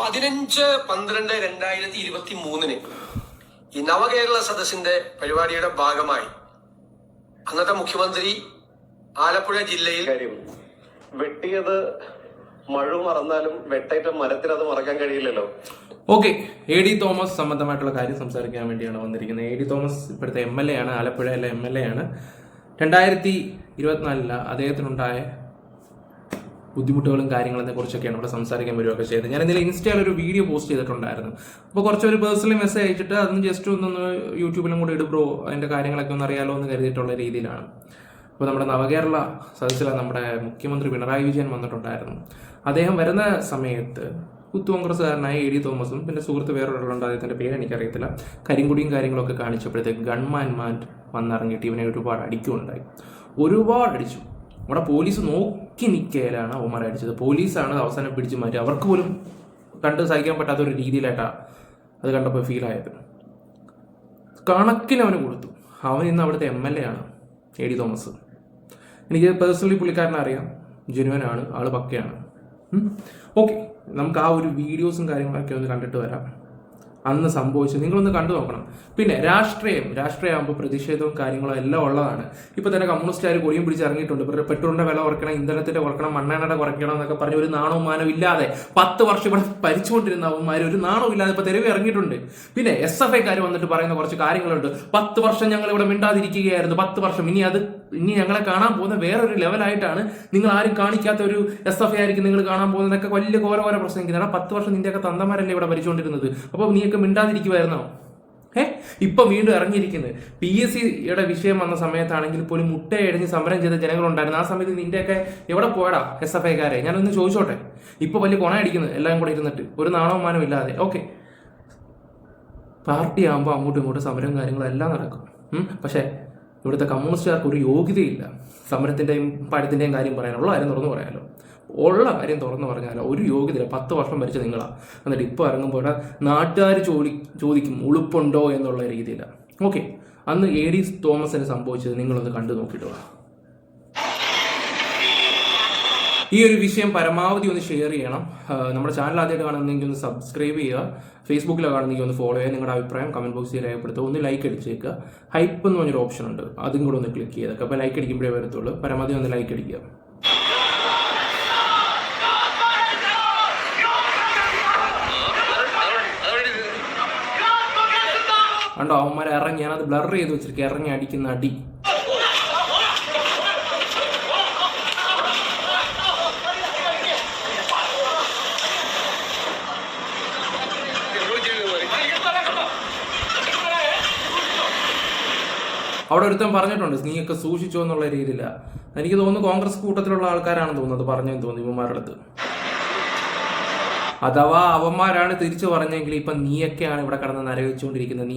15/12/2023 ഈ നവകേരള സദസ്സിന്റെ പരിപാടിയുടെ ഭാഗമായി അന്നത്തെ മുഖ്യമന്ത്രി ആലപ്പുഴ ജില്ലയിൽ വെട്ടിയത് മഴ മറന്നാലും വെട്ടേറ്റ മരത്തിന് അത് മറക്കാൻ കഴിയില്ലല്ലോ. ഓക്കെ, എ ഡി തോമസ് സംബന്ധമായിട്ടുള്ള കാര്യം സംസാരിക്കാൻ വേണ്ടിയാണ് വന്നിരിക്കുന്നത്. എ ഡി തോമസ് ഇപ്പോഴത്തെ MLA ആണ്, ആലപ്പുഴയിലെ MLA ആണ്. 2024 അദ്ദേഹത്തിനുണ്ടായ ബുദ്ധിമുട്ടുകളും കാര്യങ്ങളെ കുറിച്ചൊക്കെയാണ് ഇവിടെ സംസാരിക്കാൻ വരികയൊക്കെ ചെയ്തത്. ഞാൻ ഇന്നലെ ഇൻസ്റ്റയിൽ ഒരു വീഡിയോ പോസ്റ്റ് ചെയ്തിട്ടുണ്ടായിരുന്നു. അപ്പോൾ കുറച്ചൊരു പേഴ്സണലി മെസ്സേജ് അയച്ചിട്ട് അതൊന്ന് ജസ്റ്റ് ഒന്ന് യൂട്യൂബിലും കൂടെ ഇടുബ്രോ, അതിൻ്റെ കാര്യങ്ങളൊക്കെ ഒന്ന് അറിയാലോ എന്ന് കരുതിയിട്ടുള്ള രീതിയിലാണ്. അപ്പോൾ നമ്മുടെ നവകേരള സദസ്സിലാണ് നമ്മുടെ മുഖ്യമന്ത്രി പിണറായി വിജയൻ വന്നിട്ടുണ്ടായിരുന്നു. അദ്ദേഹം വരുന്ന സമയത്ത് യൂത്ത് കോൺഗ്രസ്സുകാരനായ എ ഡി തോമസും പിന്നെ സുഹൃത്ത് വേറൊരാളുണ്ട്, അദ്ദേഹത്തിൻ്റെ പേര് എനിക്കറിയത്തില്ല, കരിങ്കുടിയും കാര്യങ്ങളൊക്കെ കാണിച്ചപ്പോഴത്തേക്ക് ഗൺമാൻമാർ വന്നിറങ്ങിയിട്ട് ഇവനെ ഒരുപാട് അടിക്കുകയുണ്ടായി. ഒരുപാട് അടിച്ചു. അവിടെ പോലീസ് നോക്കി നിൽക്കലാണ് അവന്മാരെ അടിച്ചത്. പോലീസാണ് അവസാനം പിടിച്ച് മാറ്റി. അവർക്ക് പോലും കണ്ട് സഹിക്കാൻ പറ്റാത്തൊരു രീതിയിലായിട്ടാണ് അത് കണ്ടപ്പോൾ ഫീലായത്. കണക്കിന് അവന് കൊടുത്തു. അവൻ ഇന്ന് അവിടുത്തെ MLA ആണ്, എ ഡി തോമസ്. എനിക്ക് പേഴ്സണലി പുള്ളിക്കാരനെ അറിയാം, ജെനുവനാണ്, ആള് പക്കയാണ്. ഓക്കെ, നമുക്ക് ആ ഒരു വീഡിയോസും കാര്യങ്ങളൊക്കെ ഒന്ന് കണ്ടിട്ട് വരാം. അന്ന് സംഭവിച്ചത് നിങ്ങളൊന്ന് കണ്ടു നോക്കണം. പിന്നെ രാഷ്ട്രീയമാകുമ്പോൾ പ്രതിഷേധവും കാര്യങ്ങളും എല്ലാം ഉള്ളതാണ്. ഇപ്പോൾ തന്നെ കമ്മ്യൂണിസ്റ്റുകാർ കൊടിയും പിടിച്ച് ഇറങ്ങിയിട്ടുണ്ട്. പെട്രോളിന്റെ വില കുറയ്ക്കണം, ഇന്ധനത്തിന്റെ കുറയ്ക്കണം, മണ്ണെണ്ണയുടെ കുറയ്ക്കണം എന്നൊക്കെ പറഞ്ഞ് ഒരു നാണവും മാനവും ഇല്ലാതെ 10 വർഷം ഇവിടെ ഭരിച്ചുകൊണ്ടിരുന്ന അവന്മാർ ഒരു നാണവും ഇല്ലാതെ ഇപ്പോൾ തെരുവ് ഇറങ്ങിയിട്ടുണ്ട്. പിന്നെ SFIക്കാർ വന്നിട്ട് പറയുന്ന കുറച്ച് കാര്യങ്ങളുണ്ട്. 10 വർഷം ഞങ്ങൾ ഇവിടെ മിണ്ടാതിരിക്കുകയായിരുന്നു, 10 വർഷം ഇനി ഞങ്ങളെ കാണാൻ പോകുന്ന വേറൊരു ലെവലായിട്ടാണ്, നിങ്ങൾ ആരും കാണിക്കാത്ത ഒരു SFI ആയിരിക്കും നിങ്ങൾ കാണാൻ പോകുന്നതൊക്കെ വലിയ ഘോര പ്രസംഗിക്കുന്നത്. 10 വർഷം നിന്റെയൊക്കെ തന്തമാരല്ലേ ഇവിടെ ഭരിച്ചുകൊണ്ടിരുന്നത്, അപ്പോൾ നീയൊക്കെ മിണ്ടാതിരിക്കുമായിരുന്നോ? ഇപ്പൊ വീണ്ടും ഇറങ്ങിയിരിക്കുന്നത് PSCയുടെ വിഷയം വന്ന സമയത്താണെങ്കിൽ പോലും മുട്ടയടിഞ്ഞ് സമരം ചെയ്ത ജനങ്ങളുണ്ടായിരുന്നു. ആ സമയത്ത് നിന്റെയൊക്കെ എവിടെ പോയടാ SFIക്കാരെ? ഞാനൊന്ന് ചോദിച്ചോട്ടെ. ഇപ്പൊ വലിയ കൊണ അടിക്കുന്നത് എല്ലാം കൂടെ ഇരുന്നിട്ട് ഒരു നാണവും മാനവും ഇല്ലാതെ. ഓക്കെ, പാർട്ടി ആകുമ്പോൾ അങ്ങോട്ടും ഇങ്ങോട്ടും സമരവും കാര്യങ്ങളും എല്ലാം നടക്കും. പക്ഷെ ഇവിടുത്തെ കമ്മ്യൂണിസ്റ്റുകാർക്ക് ഒരു യോഗ്യതയില്ല സമരത്തിന്റെയും പഴത്തിന്റെയും കാര്യം പറയാനുള്ള കാര്യം തുറന്നു പറയാലോ. ഉള്ള കാര്യം തുറന്നു പറഞ്ഞാലോ ഒരു യോഗ്യതയില്ല. 10 വർഷം ഭരിച്ച നിങ്ങളാ. എന്നിട്ട് ഇപ്പോൾ ഇറങ്ങുമ്പോൾ നാട്ടുകാർ ചോദിക്കും ഉളുപ്പുണ്ടോ എന്നുള്ള രീതിയിലാണ്. ഓക്കെ, അന്ന് എ ഡി തോമസിന് സംഭവിച്ചത് നിങ്ങളൊന്ന് കണ്ടു നോക്കിയിട്ട് വാ. ഈ ഒരു വിഷയം പരമാവധി ഒന്ന് ഷെയർ ചെയ്യണം. നമ്മുടെ ചാനൽ ആദ്യമായിട്ട് കാണുന്നെങ്കിൽ ഒന്ന് സബ്സ്ക്രൈബ് ചെയ്യുക. ഫേസ്ബുക്കിലോ കാണുന്നെങ്കിൽ ഒന്ന് ഫോളോ ചെയ്യുക. നിങ്ങളുടെ അഭിപ്രായം കമന്റ് ബോക്സിൽ രേഖപ്പെടുത്തുക. ഒന്ന് ലൈക്ക് അടിച്ചേക്കുക. ഹൈപ്പ് എന്ന് പറഞ്ഞൊരു ഓപ്ഷൻ ഉണ്ട്, അതും കൂടെ ഒന്ന് ക്ലിക്ക് ചെയ്തേക്കുക. അപ്പോൾ ലൈക്ക് അടിക്കുമ്പോഴേ വരത്തുള്ളൂ. പരമാവധി ഒന്ന് ലൈക്ക് അടിക്കുക. കണ്ടോ, അവന്മാരെ ഇറങ്ങി, ഞാനത് ബ്ലർ ചെയ്ത് വെച്ചിരിക്കുക, ഇറങ്ങി അടിക്കുന്ന അടി. അവിടെ ഒരുത്തൻ പറഞ്ഞിട്ടുണ്ട് നീയൊക്കെ സൂക്ഷിച്ചോ എന്നുള്ള രീതിയിലാണ്. എനിക്ക് തോന്നുന്നു കോൺഗ്രസ് കൂട്ടത്തിലുള്ള ആൾക്കാരാണെന്ന് തോന്നുന്നത് പറഞ്ഞെന്ന് തോന്നുന്നു ഇവന്മാരുടെ അടുത്ത്. അഥവാ അവന്മാരാണ് തിരിച്ചു പറഞ്ഞെങ്കിൽ ഇപ്പൊ നീയൊക്കെയാണ് ഇവിടെ കിടന്ന് നരകിച്ചുകൊണ്ടിരിക്കുന്നത്.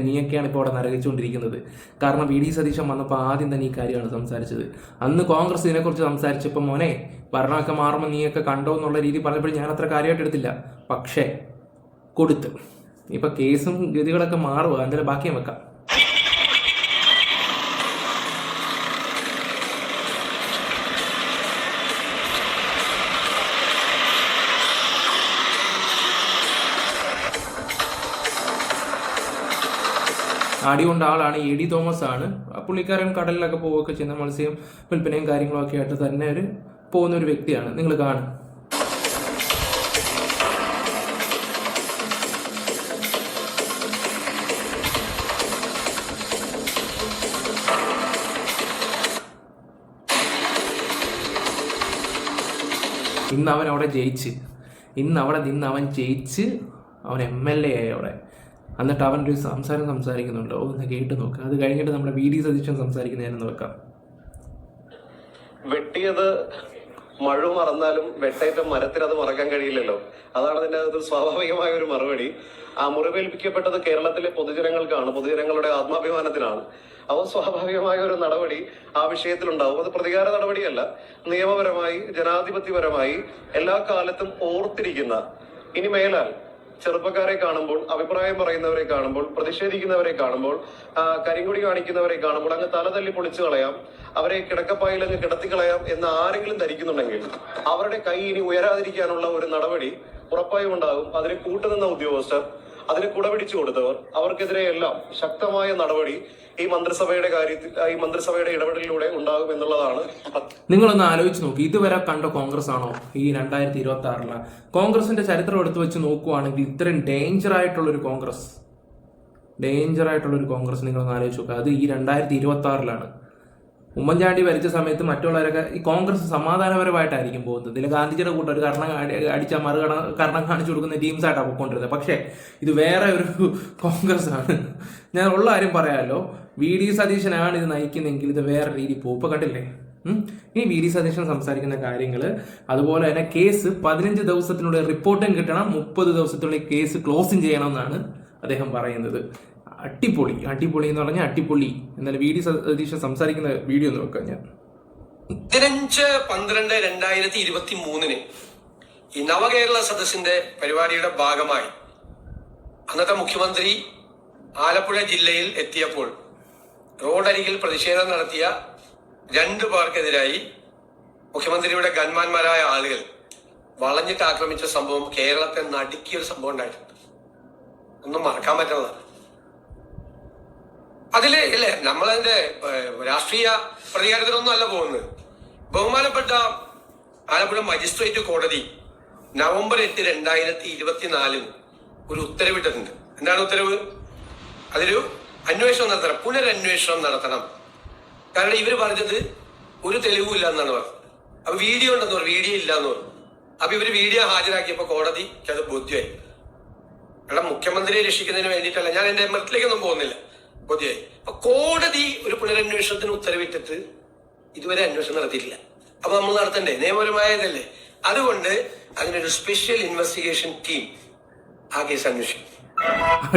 നീയൊക്കെയാണ് ഇപ്പോൾ ഇവിടെ നരകിച്ചുകൊണ്ടിരിക്കുന്നത്. കാരണം VD സതീശൻ വന്നപ്പോൾ ആദ്യം തന്നെ ഈ കാര്യമാണ് സംസാരിച്ചത്. അന്ന് കോൺഗ്രസ് ഇതിനെക്കുറിച്ച് സംസാരിച്ചപ്പോൾ മോനെ ഭരണമൊക്കെ മാറുമ്പോൾ നീയൊക്കെ കണ്ടോ എന്നുള്ള രീതി പറഞ്ഞപ്പോൾ ഞാൻ അത്ര കാര്യമായിട്ട് എടുത്തില്ല. പക്ഷേ കൊടുത്ത് ഇപ്പൊ കേസും ഗതികളൊക്കെ മാറുക, എന്തായാലും ബാക്കിയും വെക്കാം. അടി കൊണ്ട ആളാണ് എ ഡി തോമസ് ആണ്. പുള്ളിക്കാരൻ കടലിലൊക്കെ പോവുകയൊക്കെ ചെയ്യുന്ന മത്സ്യം വിൽപ്പനയും കാര്യങ്ങളൊക്കെ ആയിട്ട് തന്നെ പോകുന്ന ഒരു വ്യക്തിയാണ്. നിങ്ങൾ കാണും. ഇന്ന് അവൻ അവിടെ ജയിച്ച്, അവൻ MLA ആയി അവിടെ. എന്നിട്ട് അവൻ്റെ ഒരു സംസാരിക്കുന്നുണ്ട്. ഒന്ന് കേട്ട് നോക്കുക. അത് കഴിഞ്ഞിട്ട് നമ്മുടെ VD സതീശൻ സംസാരിക്കുന്നതിനെന്ന് വെക്കാം. വെട്ടിയത് മഴ മറന്നാലും വെട്ടേറ്റ മരത്തിന് അത് മറക്കാൻ കഴിയില്ലല്ലോ. അതാണ് അതിൻ്റെ അകത്ത് സ്വാഭാവികമായ ഒരു മറുപടി. ആ മുറിവേൽപ്പിക്കപ്പെട്ടത് കേരളത്തിലെ പൊതുജനങ്ങൾക്കാണ്, പൊതുജനങ്ങളുടെ ആത്മാഭിമാനത്തിനാണ്. അപ്പോൾ സ്വാഭാവികമായ ഒരു നടപടി ആ വിഷയത്തിലുണ്ടാവും. അത് പ്രതികാര നടപടിയല്ല, നിയമപരമായി ജനാധിപത്യപരമായി എല്ലാ കാലത്തും ഓർത്തിരിക്കുന്ന, ഇനി മേലാൽ ചെറുപ്പക്കാരെ കാണുമ്പോൾ, അഭിപ്രായം പറയുന്നവരെ കാണുമ്പോൾ, പ്രതിഷേധിക്കുന്നവരെ കാണുമ്പോൾ, കരിങ്കൊടി കാണിക്കുന്നവരെ കാണുമ്പോൾ അങ്ങ് തലതല്ലി പൊളിച്ചു കളയാം, അവരെ കിടക്കപ്പായിൽ അങ്ങ് കിടത്തിക്കളയാം എന്ന് ആരെങ്കിലും ധരിക്കുന്നുണ്ടെങ്കിൽ അവരുടെ കൈ ഇനി ഉയരാതിരിക്കാനുള്ള ഒരു നടപടി ഉറപ്പായും ഉണ്ടാകും. അതിന് കൂട്ടുനിന്ന ഉദ്യോഗസ്ഥർ, അതിന് കുടപിടിച്ചു കൊടുത്തവർ, അവർക്കെതിരെ എല്ലാം ശക്തമായ നടപടി ഈ മന്ത്രിസഭയുടെ ഇടപെടലിലൂടെ ഉണ്ടാകും എന്നുള്ളതാണ്. നിങ്ങളൊന്ന് ആലോചിച്ച് നോക്കി, ഇതുവരെ കണ്ട കോൺഗ്രസ് ആണോ ഈ 2026 കോൺഗ്രസിന്റെ ചരിത്രം എടുത്തു വെച്ച് നോക്കുവാണെങ്കിൽ ഇത്രയും ഡേഞ്ചർ ആയിട്ടുള്ളൊരു കോൺഗ്രസ് നിങ്ങളൊന്ന് ആലോചിച്ച് നോക്കുക. അത് ഈ 2026 ഉമ്മൻചാണ്ടി ഭരിച്ച സമയത്ത് മറ്റുള്ളവരൊക്കെ ഈ കോൺഗ്രസ് സമാധാനപരമായിട്ടായിരിക്കും പോകുന്നത്. ഇതിൽ ഗാന്ധിജിയുടെ കൂട്ടം ഒരു അടിച്ച കർണം കാണിച്ചു കൊടുക്കുന്ന ടീംസായിട്ടാണ് പോയിക്കൊണ്ടിരുന്നത്. പക്ഷേ ഇത് വേറെ ഒരു കോൺഗ്രസ് ആണ്. ഞാൻ ഉള്ള കാര്യം പറയാമല്ലോ, VD സതീശനാണ് ഇത് നയിക്കുന്നതെങ്കിൽ ഇത് വേറെ രീതി പോകും. ഇപ്പൊ കണ്ടില്ലേ, ഇനി VD സതീശൻ സംസാരിക്കുന്ന കാര്യങ്ങൾ, അതുപോലെ തന്നെ കേസ് 15 ദിവസത്തിനുള്ളിൽ റിപ്പോർട്ടും കിട്ടണം, 30 ദിവസത്തിനുള്ളിൽ കേസ് ക്ലോസും ചെയ്യണമെന്നാണ് അദ്ദേഹം പറയുന്നത്. അടിപൊളി എന്ന് പറഞ്ഞാൽ അടിപൊളി. എന്നാലും VD സതീശൻ സംസാരിക്കുന്ന വീഡിയോ നോക്കാം ഞാൻ. 15/12/2023 ഈ നവകേരള സദസ്സിന്റെ പരിപാടിയുടെ ഭാഗമായി അന്നത്തെ മുഖ്യമന്ത്രി ആലപ്പുഴ ജില്ലയിൽ എത്തിയപ്പോൾ റോഡരികിൽ പ്രതിഷേധം നടത്തിയ 2 പേർക്കെതിരായി മുഖ്യമന്ത്രിയുടെ ഗൺമാന്മാരായ ആളുകൾ വളഞ്ഞിട്ട് ആക്രമിച്ച സംഭവം കേരളത്തെ നടുക്കിയൊരു സംഭവം ഉണ്ടായിട്ടുണ്ട്. ഒന്നും മറക്കാൻ പറ്റുന്നതാണ്. അതില് ഇല്ലേ, നമ്മളതിന്റെ രാഷ്ട്രീയ പ്രതികാരത്തിനൊന്നും അല്ല പോകുന്നത്. ബഹുമാനപ്പെട്ട ആലപ്പുഴ മജിസ്ട്രേറ്റ് കോടതി November 8, 2024 ഒരു ഉത്തരവിട്ടിട്ടുണ്ട്. എന്താണ് ഉത്തരവ്? അതൊരു അന്വേഷണം നടത്തണം, പുനരന്വേഷണം നടത്തണം. കാരണം ഇവര് പറഞ്ഞത് ഒരു തെളിവും ഇല്ല എന്നാണ് പറഞ്ഞത്. അപ്പൊ വീഡിയോ ഉണ്ടെന്ന് പറഞ്ഞു, വീഡിയോ ഇല്ല എന്ന് പറഞ്ഞു. അപ്പൊ ഇവര് വീഡിയോ ഹാജരാക്കിയപ്പോ കോടതിക്ക് അത് ബോധ്യമായി. കാരണം മുഖ്യമന്ത്രിയെ രക്ഷിക്കുന്നതിന് വേണ്ടിയിട്ടല്ല, ഞാൻ എന്റെ മരത്തിലേക്കൊന്നും പോകുന്നില്ല, ബോധ്യമായി. അപ്പൊ കോടതി ഒരു പുനരന്വേഷണത്തിന് ഉത്തരവിട്ടിട്ട് ഇതുവരെ അന്വേഷണം നടത്തിയിട്ടില്ല. അപ്പൊ നമ്മൾ നടത്തണ്ടേ? നിയമപരമായതല്ലേ. അതുകൊണ്ട് അതിനൊരു സ്പെഷ്യൽ ഇൻവെസ്റ്റിഗേഷൻ ടീം ആ കേസ് അന്വേഷിക്കും.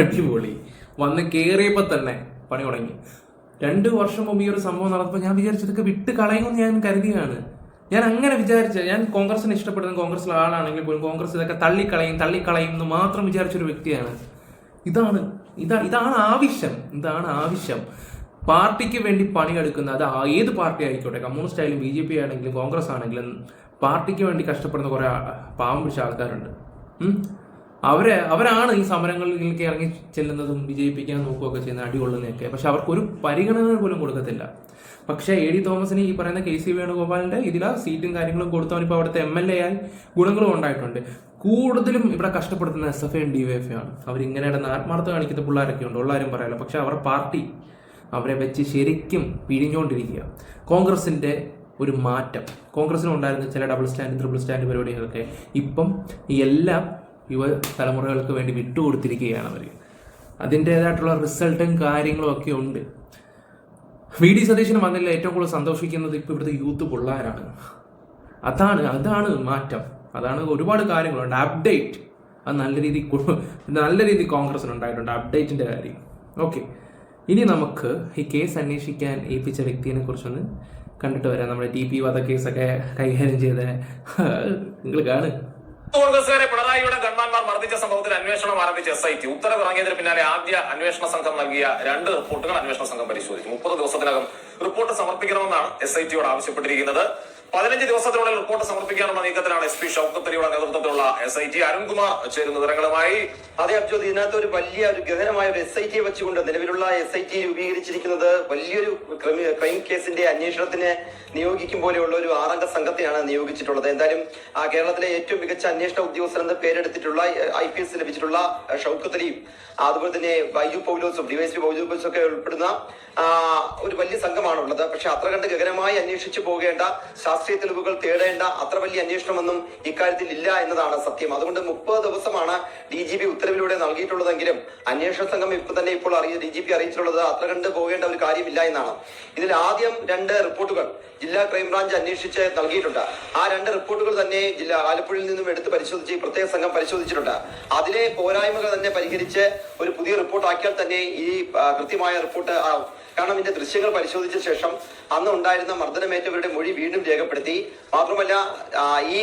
അടിപൊളി. വന്ന് കേറിയപ്പോ തന്നെ പണി തുടങ്ങി. 2 വർഷം മുമ്പ് ഈ ഒരു സംഭവം നടന്നപ്പോൾ ഞാൻ വിചാരിച്ചതൊക്കെ വിട്ട് കളയുമെന്ന് ഞാൻ കരുതിയാണ്. ഞാൻ അങ്ങനെ വിചാരിച്ച, ഞാൻ കോൺഗ്രസിനെ ഇഷ്ടപ്പെടുന്ന കോൺഗ്രസിലെ ആളാണെങ്കിൽ പോലും കോൺഗ്രസ് ഇതൊക്കെ തള്ളിക്കളയും എന്ന് മാത്രം വിചാരിച്ചൊരു വ്യക്തിയാണ്. ഇതാണ് ആവശ്യം. പാർട്ടിക്ക് വേണ്ടി പണിയെടുക്കുന്ന, അത് ഏത് പാർട്ടി ആയിക്കോട്ടെ, കമ്മ്യൂണിസ്റ്റ് ആയാലും BJP ആണെങ്കിലും കോൺഗ്രസ് ആണെങ്കിലും, പാർട്ടിക്ക് വേണ്ടി കഷ്ടപ്പെടുന്ന കുറെ പാവം പിടിച്ച ആൾക്കാരുണ്ട്. അവരാണ് ഈ സമരങ്ങളിലേക്ക് ഇറങ്ങി ചെല്ലുന്നതും വിജയിപ്പിക്കാൻ നോക്കുകയൊക്കെ ചെയ്യുന്ന, അടികൊള്ളുന്നതൊക്കെ. പക്ഷെ അവർക്കൊരു പരിഗണന പോലും കൊടുക്കത്തില്ല. പക്ഷേ AD തോമസിന് ഈ പറയുന്ന KC വേണുഗോപാലിന്റെ ഇതിലാ സീറ്റും കാര്യങ്ങളും കൊടുത്തവനിപ്പോൾ അവിടുത്തെ MLA ആയി ഗുണങ്ങളും ഉണ്ടായിട്ടുണ്ട്. കൂടുതലും ഇവിടെ കഷ്ടപ്പെടുത്തുന്ന SFI DYFI ആണ്. അവരിങ്ങനെ ആത്മാർത്ഥം കാണിക്കുന്ന പിള്ളേരൊക്കെ ഉണ്ട്, ഉള്ളാരും പറയാലോ. പക്ഷെ അവരുടെ പാർട്ടി അവരെ വെച്ച് ശരിക്കും പിഴിഞ്ഞുകൊണ്ടിരിക്കുക. കോൺഗ്രസിന്റെ ഒരു മാറ്റം, കോൺഗ്രസിനുണ്ടായിരുന്ന ചില ഡബിൾ സ്റ്റാൻഡ്, ട്രിപ്പിൾ സ്റ്റാൻഡ് പരിപാടികളൊക്കെ ഇപ്പം എല്ലാം യുവ തലമുറകൾക്ക് വേണ്ടി വിട്ടുകൊടുത്തിരിക്കുകയാണ് അവർ. അതിൻ്റേതായിട്ടുള്ള റിസൾട്ടും കാര്യങ്ങളും ഒക്കെ ഉണ്ട്. VD സതീശന് വന്നില്ല ഏറ്റവും കൂടുതൽ സന്തോഷിക്കുന്നത് ഇപ്പോൾ ഇവിടുത്തെ യൂത്ത് പിള്ളേരാണ്. അതാണ് മാറ്റം. അതാണ് ഒരുപാട് കാര്യങ്ങളുണ്ട്. അപ്ഡേറ്റ് അത് നല്ല രീതിയിൽ കോൺഗ്രസിനുണ്ടായിട്ടുണ്ട്, അപ്ഡേറ്റിൻ്റെ കാര്യം. ഓക്കെ, ഇനി നമുക്ക് ഈ കേസ് അന്വേഷിക്കാൻ ഏൽപ്പിച്ച വ്യക്തിയെ കുറിച്ചൊന്ന് കണ്ടിട്ട് വരാം. നമ്മുടെ TP വധക്കേസൊക്കെ കൈകാര്യം ചെയ്ത നിങ്ങൾ കാണുക. കോൺഗ്രസുകാരെ പിണറായിയുടെ ഗൺമാന്മാർ മർദ്ദിച്ച സംഭവത്തിൽ അന്വേഷണം ആരംഭിച്ച SIT ഉത്തരവ് ഇറങ്ങിയതിന് പിന്നാലെ ആദ്യ അന്വേഷണ സംഘം നൽകിയ 2 റിപ്പോർട്ടുകൾ അന്വേഷണ സംഘം പരിശോധിച്ചു. 30 ദിവസത്തിനകം റിപ്പോർട്ട് സമർപ്പിക്കണമെന്നാണ് SITയോട് ആവശ്യപ്പെട്ടിരിക്കുന്നത്. 15 ദിവസത്തിനുള്ളിൽ റിപ്പോർട്ട് സമർപ്പിക്കാനുള്ള നീക്കത്തിലാണ് SP ഷൗക്കത്ത് അലിയുടെ നേതൃത്വത്തിലുള്ള SIT. അരുൺകുമാർ ചേരുന്ന വിവരങ്ങളുമായി. അതെ അബ്ജോദ്, ഇതിനകത്ത് ഒരു ഗഹനമായ ഒരു SIT വെച്ചുകൊണ്ട് നിലവിലുള്ള SIT രൂപീകരിച്ചിരിക്കുന്നത് വലിയൊരു ക്രൈം കേസിന്റെ അന്വേഷണത്തിന് നിയോഗിക്കും പോലെയുള്ള ഒരു 6 അംഗ സംഘത്തെയാണ് നിയോഗിച്ചിട്ടുള്ളത്. എന്തായാലും കേരളത്തിലെ ഏറ്റവും മികച്ച അന്വേഷണ ഉദ്യോഗസ്ഥരെന്ന് പേരെടുത്തിട്ടുള്ള IPS ലഭിച്ചിട്ടുള്ള ഷൗക്കത്ത് അലിയും അതുപോലെ തന്നെ ബൈജു പൗലോസും DYSP ബൈജു പൗലോസും ഒക്കെ ഉൾപ്പെടുന്ന ഒരു വലിയ സംഘമാണുള്ളത്. പക്ഷെ അത്ര കണ്ട് ഗഹനമായി അന്വേഷിച്ചു പോകേണ്ട, ശാസ്ത്രീയ തെളിവുകൾ തേടേണ്ട അത്ര വലിയ അന്വേഷണമൊന്നും ഇക്കാര്യത്തിൽ ഇല്ല എന്നതാണ് സത്യം. അതുകൊണ്ട് 30 ദിവസമാണ് DGP ഉത്തരവിലൂടെ നൽകിയിട്ടുള്ളതെങ്കിലും അന്വേഷണ സംഘം ഇപ്പോൾ DGP അറിയിച്ചിട്ടുള്ളത് അത്ര കണ്ട് പോകേണ്ട ഒരു കാര്യമില്ല എന്നാണ്. ഇതിൽ ആദ്യം 2 റിപ്പോർട്ടുകൾ ജില്ലാ ക്രൈംബ്രാഞ്ച് അന്വേഷിച്ച് നൽകിയിട്ടുണ്ട്. ആ 2 റിപ്പോർട്ടുകൾ തന്നെ ആലപ്പുഴയിൽ നിന്നും എടുത്ത് പരിശോധിച്ച് പ്രത്യേക സംഘം പരിശോധിച്ചിട്ടുണ്ട്. അതിലെ പോരായ്മകൾ തന്നെ പരിഹരിച്ച് ഒരു പുതിയ റിപ്പോർട്ട് ആക്കിയാൽ തന്നെ ഈ കൃത്യമായ റിപ്പോർട്ട് കാരണം ഇതിന്റെ ദൃശ്യങ്ങൾ പരിശോധിച്ച ശേഷം അന്ന് ഉണ്ടായിരുന്ന മർദ്ദനമേറ്റവരുടെ മൊഴി വീണ്ടും രേഖപ്പെടുത്തി. മാത്രമല്ല ഈ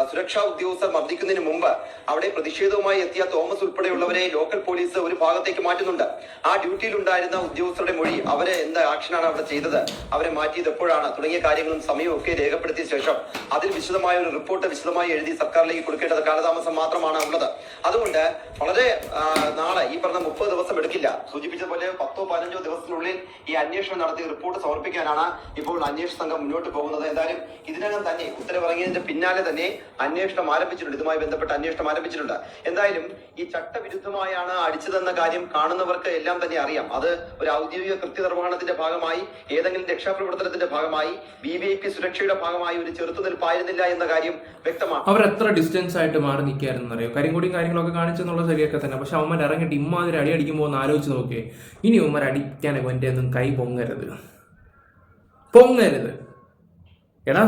സുരക്ഷാ ഉദ്യോഗസ്ഥർ മർദ്ദിക്കുന്നതിന് മുമ്പ് അവിടെ പ്രതിഷേധവുമായി എത്തിയ തോമസ് ഉൾപ്പെടെയുള്ളവരെ ലോക്കൽ പോലീസ് ഒരു ഭാഗത്തേക്ക് മാറ്റുന്നുണ്ട്. ആ ഡ്യൂട്ടിയിലുണ്ടായിരുന്ന ഉദ്യോഗസ്ഥരുടെ മൊഴി, അവരെ എന്ത് ആക്ഷനാണ് അവിടെ ചെയ്തത്, അവരെ മാറ്റിയത് എപ്പോഴാണ് തുടങ്ങിയ കാര്യങ്ങളും സമയവും ഒക്കെ രേഖപ്പെടുത്തിയ ശേഷം അതിൽ വിശദമായ ഒരു റിപ്പോർട്ട് വിശദമായി എഴുതി സർക്കാരിലേക്ക് കൊടുക്കേണ്ടത് കാലതാമസം മാത്രമാണ് ഉള്ളത്. അതുകൊണ്ട് വളരെ നാളെ ഈ പറഞ്ഞ 30 ദിവസം എടുക്കില്ല. സൂചിപ്പിച്ചതുപോലെ 10-15 ദിവസത്തിനുള്ളിൽ ഈ അന്വേഷണം നടത്തി റിപ്പോർട്ട് സമർപ്പിക്കാനാണ് ഇപ്പോൾ അന്വേഷണ സംഘം മുന്നോട്ട് പോകുന്നത്. എന്തായാലും ഇതിനകം തന്നെ ഉത്തരവിറങ്ങിയതിന്റെ പിന്നാലെ തന്നെ അന്വേഷണം ആരംഭിച്ചിട്ടുണ്ട്. ഇതുമായി ബന്ധപ്പെട്ട അന്വേഷണം ആരംഭിച്ചിട്ടുണ്ട്. എന്തായാലും ഈ ചട്ടവിരുദ്ധമായാണ് അടിച്ചതെന്ന കാര്യം കാണുന്നവർക്ക് എല്ലാം തന്നെ അറിയാം. അത് ഒരു ഔദ്യോഗിക കൃത്യനിർവഹണത്തിന്റെ ഭാഗമായി, ഏതെങ്കിലും രക്ഷാപ്രവർത്തനത്തിന്റെ ഭാഗമായി, VVIP സുരക്ഷയുടെ ഭാഗമായി ഒരു ചെറുത്തുനിൽപ്പായിരുന്നില്ല എന്ന കാര്യം വ്യക്തമാണ്. അവർ എത്ര ഡിസ്റ്റൻസ് ആയിട്ട് മാറി നിൽക്കായിരുന്നു അറിയോ? കരിങ്കൊടിയും കാര്യങ്ങളൊക്കെ കാണിച്ചെന്നുള്ള ശരിയൊക്കെ തന്നെ. പക്ഷെ അവന്മാർ ഇറങ്ങിയിട്ട് ഇമ്മാതിരി അടി അടിക്കുമ്പോൾ ഒന്ന് ആലോചിച്ച് നോക്കിയേ. ഇനി അവന്മാർ അടിക്കാനൊക്കെ എൻ്റെ ഒന്നും കൈ പൊങ്ങരുത്. എടാ,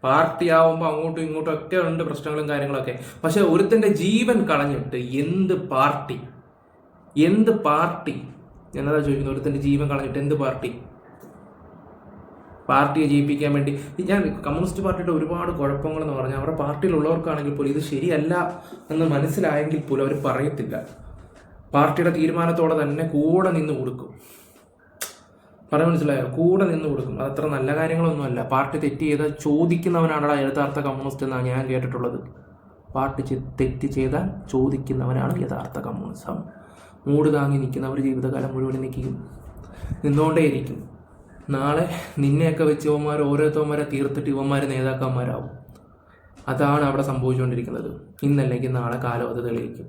പാർട്ടി ആവുമ്പോൾ അങ്ങോട്ടും ഇങ്ങോട്ടും ഒക്കെ ഉണ്ട് പ്രശ്നങ്ങളും കാര്യങ്ങളൊക്കെ. പക്ഷെ ഒരുത്തൻ്റെ ജീവൻ കളഞ്ഞിട്ട് എന്ത് പാർട്ടി എന്നതാ ചോദിക്കുന്നത്? ഒരുത്തൻ്റെ ജീവൻ കളഞ്ഞിട്ട് എന്ത് പാർട്ടിയെ ജയിപ്പിക്കാൻ വേണ്ടി? ഞാൻ കമ്മ്യൂണിസ്റ്റ് പാർട്ടിയുടെ ഒരുപാട് കുഴപ്പങ്ങളെന്ന് പറഞ്ഞാൽ അവരുടെ പാർട്ടിയിലുള്ളവർക്കാണെങ്കിൽ പോലും ഇത് ശരിയല്ല എന്ന് മനസ്സിലായെങ്കിൽ പോലും അവർ പറയത്തില്ല. പാർട്ടിയുടെ തീരുമാനത്തോടെ തന്നെ കൂടെ നിന്ന് കൊടുക്കും. മനസ്സിലായോ? കൂടെ നിന്ന് കൊടുക്കും. അതത്ര നല്ല കാര്യങ്ങളൊന്നുമല്ല. പാർട്ടി തെറ്റ് ചെയ്താൽ ചോദിക്കുന്നവനാണ് യഥാർത്ഥ കമ്മ്യൂണിസ്റ്റ് എന്നാണ് ഞാൻ കേട്ടിട്ടുള്ളത്. പാർട്ടി തെറ്റ് ചെയ്താൽ ചോദിക്കുന്നവനാണ് യഥാർത്ഥ കമ്മ്യൂണിസം. മൂട് താങ്ങി നിൽക്കുന്നവർ ജീവിതകാലം മുഴുവൻ നിന്നുകൊണ്ടേയിരിക്കും. നാളെ നിന്നെയൊക്കെ വെച്ച് ഇവന്മാർ ഓരോരുത്തവന്മാരെ തീർത്തിട്ട് ഇവന്മാർ നേതാക്കന്മാരാവും. അതാണ് അവിടെ സംഭവിച്ചുകൊണ്ടിരിക്കുന്നത്. ഇന്നല്ലെങ്കിൽ നാളെ കാലം അത് തെളിയിക്കും.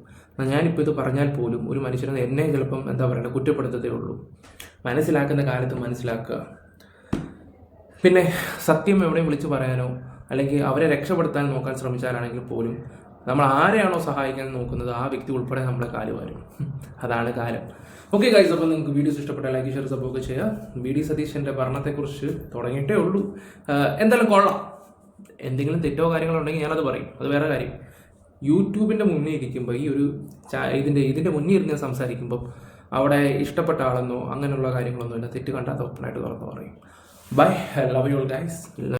ഞാനിപ്പോൾ ഇത് പറഞ്ഞാൽ പോലും ഒരു മനുഷ്യനെ എന്നെ ചിലപ്പം കുറ്റപ്പെടുത്തതേ ഉള്ളൂ. മനസ്സിലാക്കുന്ന കാലത്ത് മനസ്സിലാക്കുക. പിന്നെ സത്യം എവിടെയും വിളിച്ചു പറയാനോ അല്ലെങ്കിൽ അവരെ രക്ഷപ്പെടുത്താൻ നോക്കാൻ ശ്രമിച്ചാലാണെങ്കിൽ പോലും നമ്മൾ ആരെയാണോ സഹായിക്കാൻ നോക്കുന്നത് ആ വ്യക്തി ഉൾപ്പെടെ നമ്മളെ കാല് വരും. അതാണ് കാലം. ഓക്കെ ഗൈസ്, അപ്പോൾ നിങ്ങൾക്ക് വീഡിയോസ് ഇഷ്ടപ്പെട്ടാൽ ലൈക്ക്, ഷെയർ, സപ്പോർട്ട് ചെയ്യുക. VD സതീശൻ്റെ ഭരണത്തെക്കുറിച്ച് തുടങ്ങിയിട്ടേ ഉള്ളൂ. എന്തായാലും കൊള്ളാം. എന്തെങ്കിലും തെറ്റോ കാര്യങ്ങളോ ഉണ്ടെങ്കിൽ ഞാനത് പറയും, അത് വേറെ കാര്യം. യൂട്യൂബിൻ്റെ മുന്നേ ഇരിക്കുമ്പോൾ ഈ ഒരു ഇതിൻ്റെ മുന്നേ ഇരുന്ന് സംസാരിക്കുമ്പോൾ അവിടെ ഇഷ്ടപ്പെട്ട ആളെന്നോ അങ്ങനെയുള്ള കാര്യങ്ങളൊന്നും ഇല്ല. തെറ്റ് കണ്ടാൽ ഓപ്പണായിട്ട് തുറന്ന് പറയും. Bye, love you all guys.